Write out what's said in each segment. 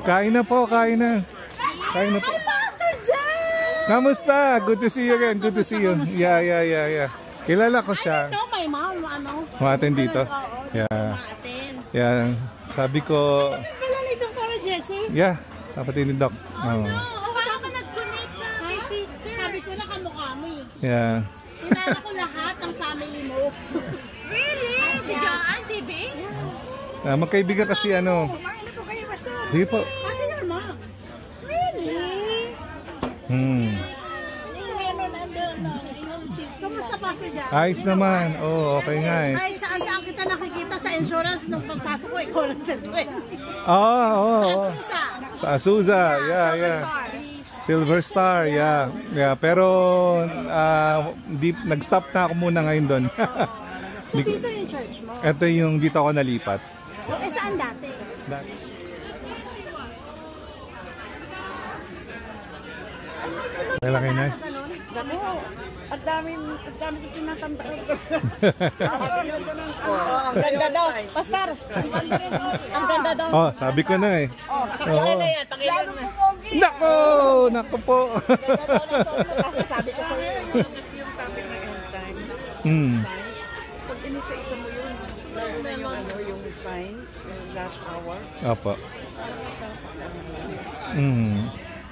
Kain na po, kain na. Kain na po. Hi, Pastor Jen! Kamusta? Good to see you again. Good to see you. Yeah. Kilala ko siya. No, my mom, Umaten dito? Yeah. Yeah. Sabi ko... Pala ni Dr. Jessie? Yeah. Kapatid ni Doc. Oh, no. Wala ka nag-connect sa my sister. Sabi ko na kamukha mo eh. Yeah. Kilala ko lahat ng family mo. Really? Si Joanne, si Bing? Magkaibigan kasi ano. Kumain na po kayo, Pastor. Sige po. Ate Norma. Really? Kamusta, Pastor Jen? Ayos naman. Oh, okay nga eh. Kahit saan kita nakikita sa insurance nung pagpasok ko, ikaw lang sa trend. Oo. Sa Azusa. Yeah. Silver Star, yeah. Pero nag-stop na ako muna ngayon doon. So dito yung church mo? Ito yung dito ako nalipat. So saan dati? Lalaki na. Ang dami ko tinatandaan. Ang ganda daw. Pastor, ang ganda daw. Oh, sabi ko na eh. Pakilala na yan, pakilala na. Nako po. Kasi sabi ko sa'yo. Yung topic ng end time. Pag inisa-isa mo yun, lalo na yung signs, yung last hour. Opo.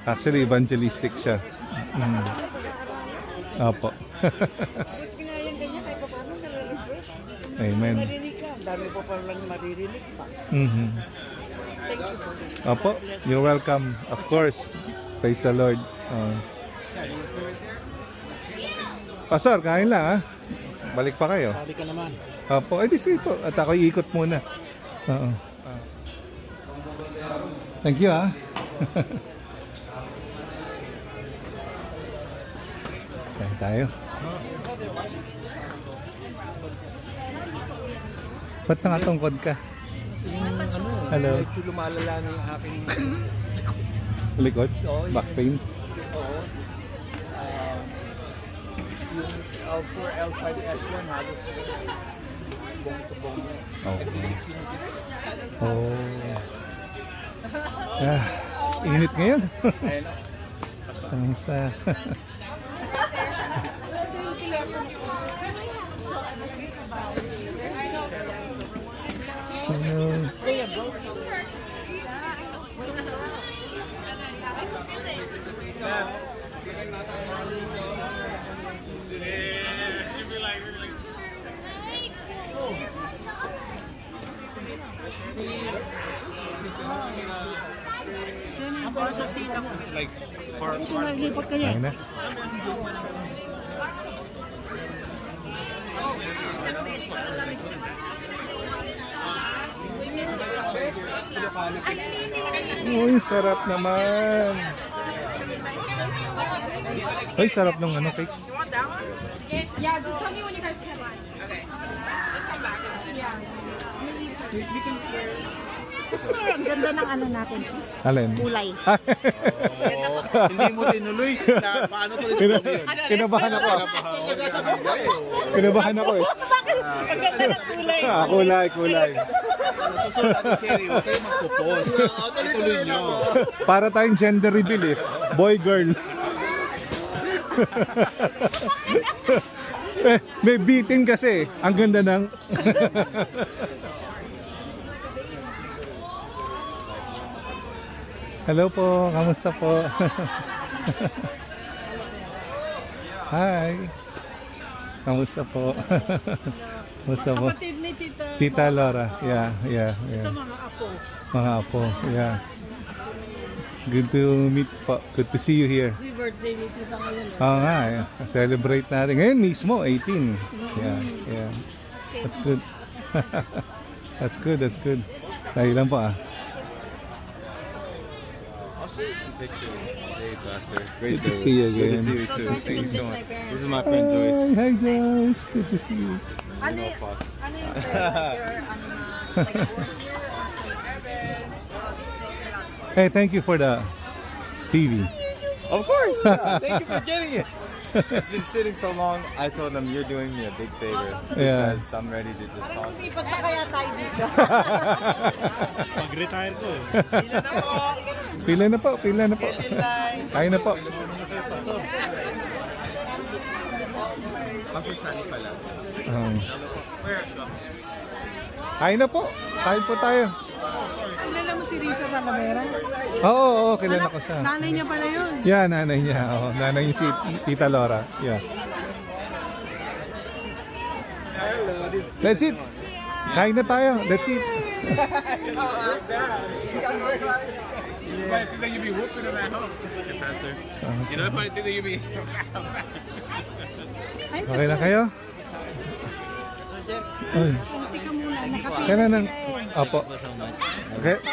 Actually, evangelistic siya. Opo. Kasi nga yung ganyan, kahit pa paano nare-refresh. Amen. Marinig ka, dami pa palang maririnig pa. Thank you for it. Opo, you're welcome. Of course. Praise the Lord. Pastor, kain lang ha. Balik pa kayo. Sabi ka naman. Opo, di sige po. At ako iikot muna. Oo. Thank you ha. Kain tayo. Ba't nakatungkod ka? Hello. Medyo lumalala na yung aking Likod? Back pain? oo. Yung L4, L5, S1 halos bong-to-bong na. Init ngayon. Ayun. Sansa. Like, for Naglipat ka niya. Ayun na. Uy, sarap naman. Uy, sarap ng ano, cake. Yeah, just tell me when you guys can line. Okay. Just come back. Yeah. Gusto mo, ang ganda ng ano natin. Alin? Kulay. hindi mo tinuloy. Paano tuloy sa pag yun? Kinabahan ako. Kinabahan ako eh. Ang ganda ng kulay. Kulay. Susunod natin, Cherry. Huwag kayo magpupos. Tuloy nyo. Para tayong gender reveal eh. Boy, girl. May bitin kasi. Ang ganda ng... Hello po. Kamusta po? Hi. Kamusta po? Kamusta po? Kapatid ni Tita Laura. Yeah. Ito mga apo. Mga apo. Yeah. Good to meet po. Good to see you here. Si birthday ni Tita ngayon. Oo nga, celebrate natin. Ngayon mismo, 18. Yeah. That's good. That's good. Dahil lang po I'll show you some pictures. Hey, Pastor. Great Good to see you again. Good to see you too. Thank you so much. This is my friend Joyce. Hi Joyce. Good to see you. Ano yung Hey, thank you for the TV. Of course. Yeah. Thank you for getting it. It's been sitting so long. I told them you're doing me a big favor Yeah. because I'm ready to just toss it. Lipat na kaya tayo dito. Pag-retire ko eh. Pila na po, pila na po. Kain na po. Pastor Shani pala. Kain na po. Kain po tayo. Kilala mo si Risa Talavera? Oo, oo, kilala ko siya. Nanay niya pala yun. Yeah, nanay niya. Oh, nanay niya si Tita Laura. Yeah. That's it. Kain na tayo. That's it. You might think that you be whooping them at home. Okay, Pastor. You know the funny thing that you be... Okay na kayo? Ay. Kailan nang... Opo.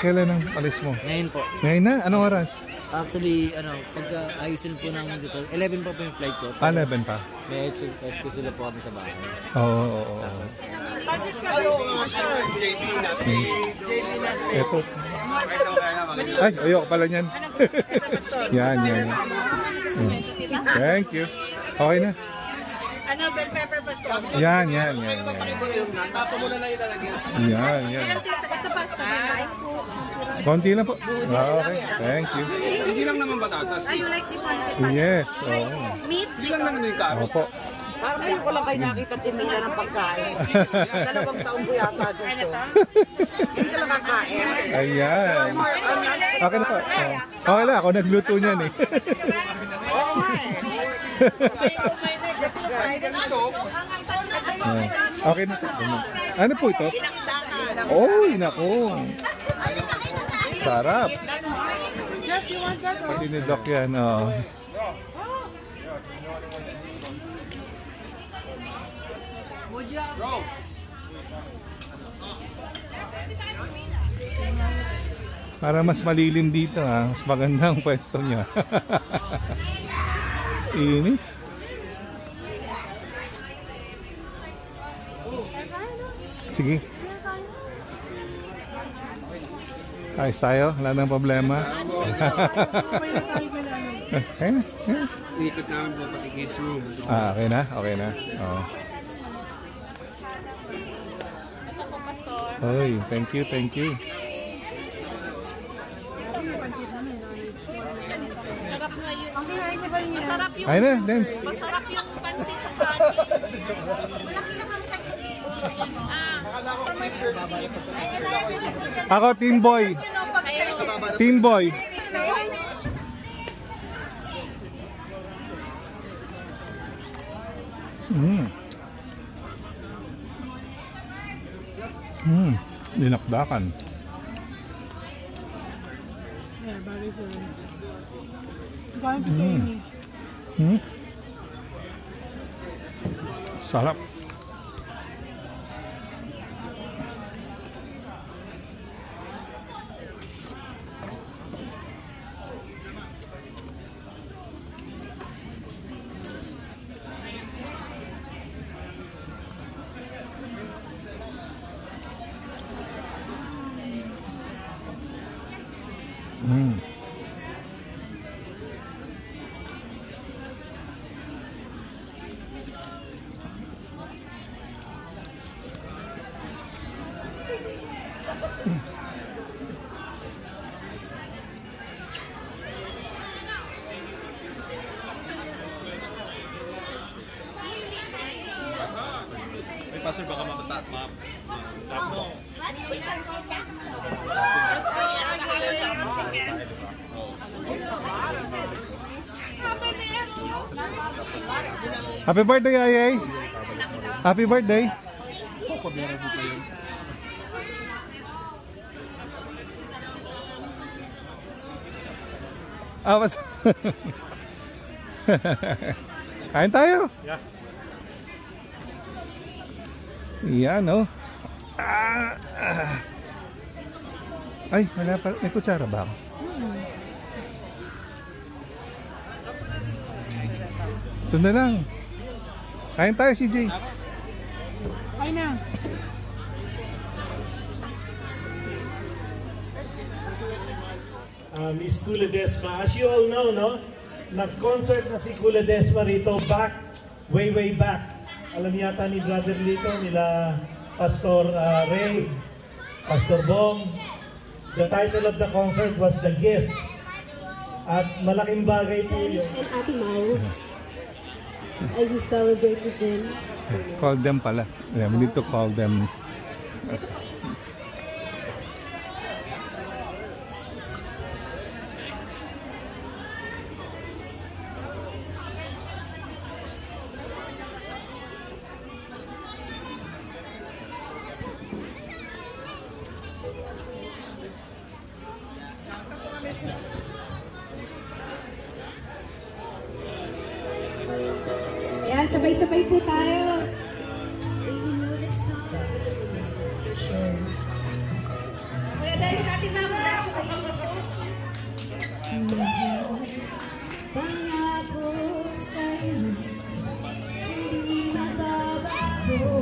Kailan nang alis mo? Ngayon po. Ngayon na? Anong oras? Actually, pagka ayusin po namin dito, 11 pa po yung flight ko. 11 pa. May sila po kami sa bahay. Oo, oo, oo. Ito. Ay, ayoko pala niyan. Yan, yan. Thank you. Okay na. Ano, bell pepper pastor? Yan, yan, yan. Yan, yan. Ito pastor, right? Konti lang po. Okay, thank you. Hindi lang naman batatas. You like this one? Yes, oo. Meat? Hindi lang naman yung karo. Opo. Parang ngayon ko lang kayo nakita tinila ng pagkain. 2 taon ko yata dito. Hindi ka lang kakain. Ayan. Okay na po. Okay lang, ako nagluto niyan eh. Oo nga eh. Okay na. Ano po ito? Oy, nako. Sarap. Tinidok yan, oh. Para mas malilim dito, ha. Mas maganda ang pwesto niya. Init. Sige. Ayos tayo, wala nang problema. Okay na. Ikot namin po pati kids room. Okay na, okay na. Oh. Oy, thank you, thank you. Masarap nga yun. Masarap yung, Ay na, dance. masarap yung pansit sa kanin. Malaki lang ang Ako, team boy. Team boy. Dinakdakan. Sarap. Hey, Pastor, baka mamatat, ma'am. Tapos. Happy birthday, Ayay. Happy birthday. Mas... Kain tayo. Yeah. Yan, oh. Ay, wala pa. May kutsara ba ako? Ito na lang. Kain tayo, CJ. Kain na. Miss Kuladesma, as you all know, no? nag-concert na si Kula Desma rito way back. Alam yata ni Brother Lito, nila Pastor Ray, Pastor Bong. The title of the concert was The Gift. At malaking bagay po yun. And Ate Mau, as we celebrated them. Call them pala. Yeah, we need to call them. Ayan, sabay-sabay po tayo. Kuya Dennis, Ate Mama. Pangako sa'yo, hindi mababago.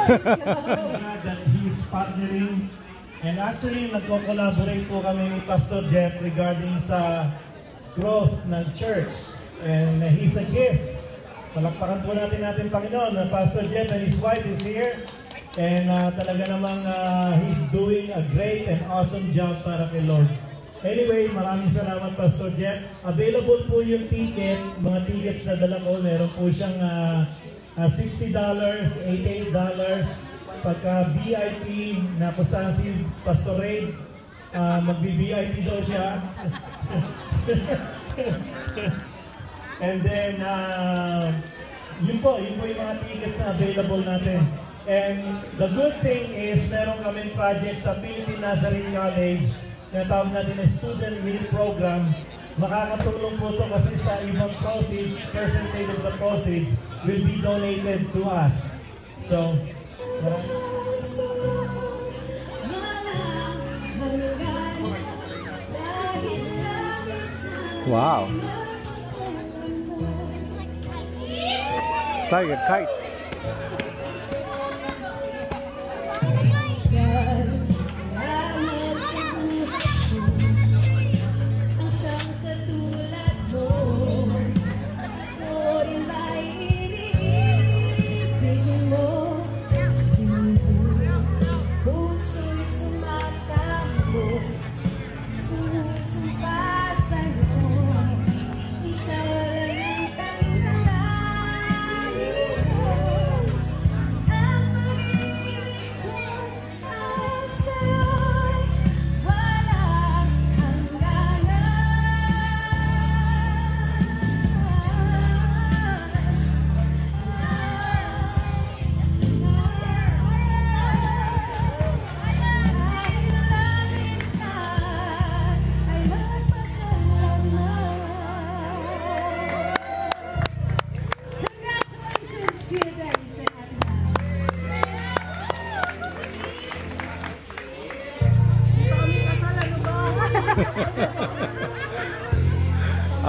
Ikaw lang that he's partnering. And actually, nagko-collaborate po kami ni Pastor Jeff regarding sa growth ng church. And he's a gift. Palakpakan po natin Panginoon. Pastor Jeff and his wife is here. And talaga namang he's doing a great and awesome job para kay Lord. Anyway, maraming salamat Pastor Jeff. Available po yung ticket. Mga tickets na dala ko. Meron po siyang $60, $88. Pagka VIP na kung saan si Pastor Ray, magbi-VIP daw siya. And then, yun po yung mga tickets na available natin. And the good thing is, meron kaming project sa Philippine Nazarene College na tawag natin na Student Meal Program. Makakatulong po ito kasi sa ibang proceeds, percentage of the proceeds will be donated to us. So, wow. It's like a kite.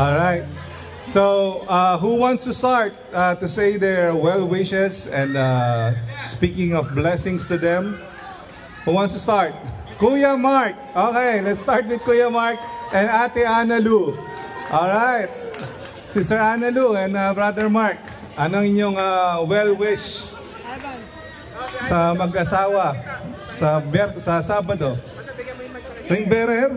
All right. So, who wants to start to say their well wishes and speaking of blessings to them? Who wants to start? Kuya Mark. Okay, let's start with Kuya Mark and Ate Ana Lu. All right. Sister Ana Lu and Brother Mark. Anong inyong well wish sa mag-asawa sa Sabado? Ring bearer?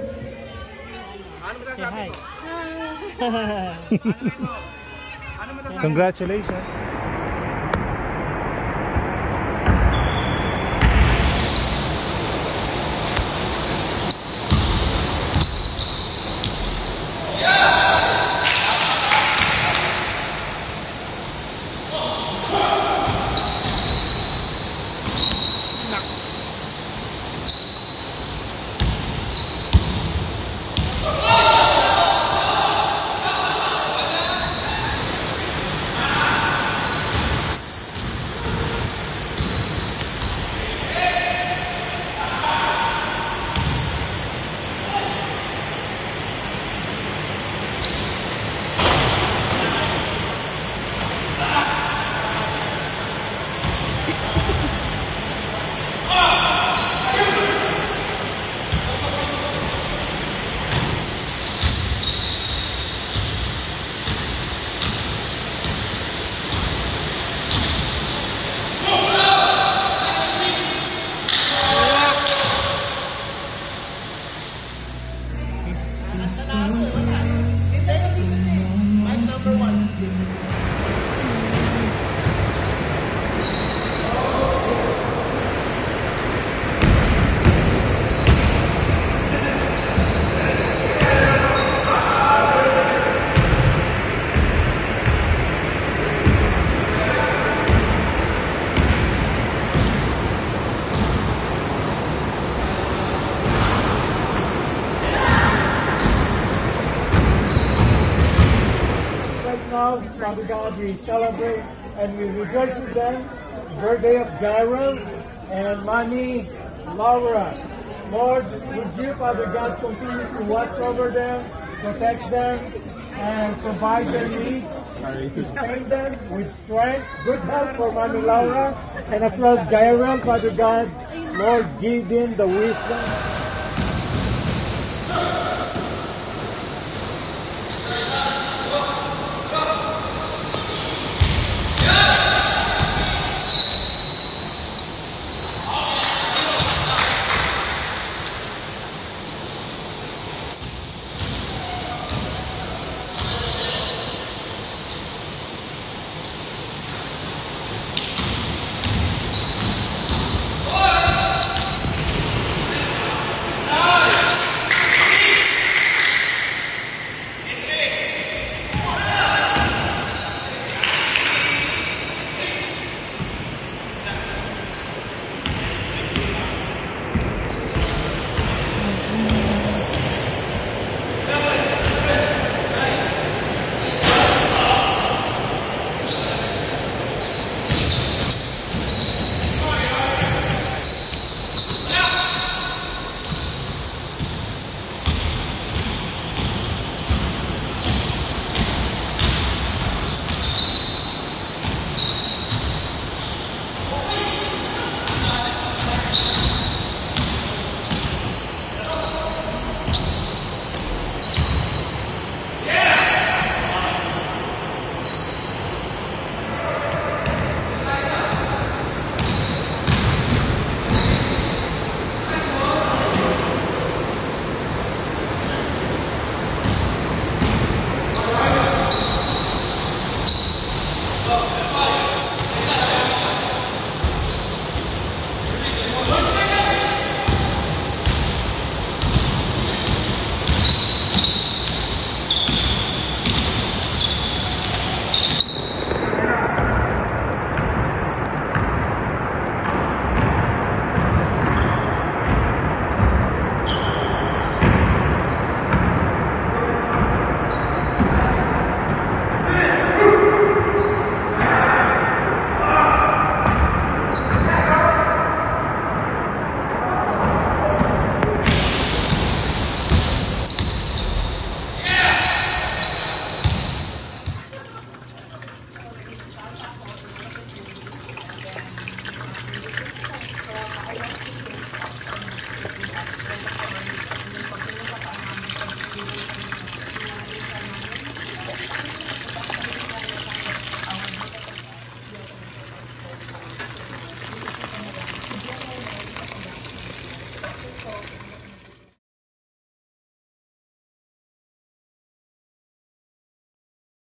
Congratulations. Right now, Father God, we celebrate and we rejoice with them. Birthday of Jairo and Manny Laura. Lord, would you, Father God, continue to watch over them, protect them, and provide their needs, sustain them with strength, good health for Manny Laura, and as well as Jairo, Father God, Lord, give them the wisdom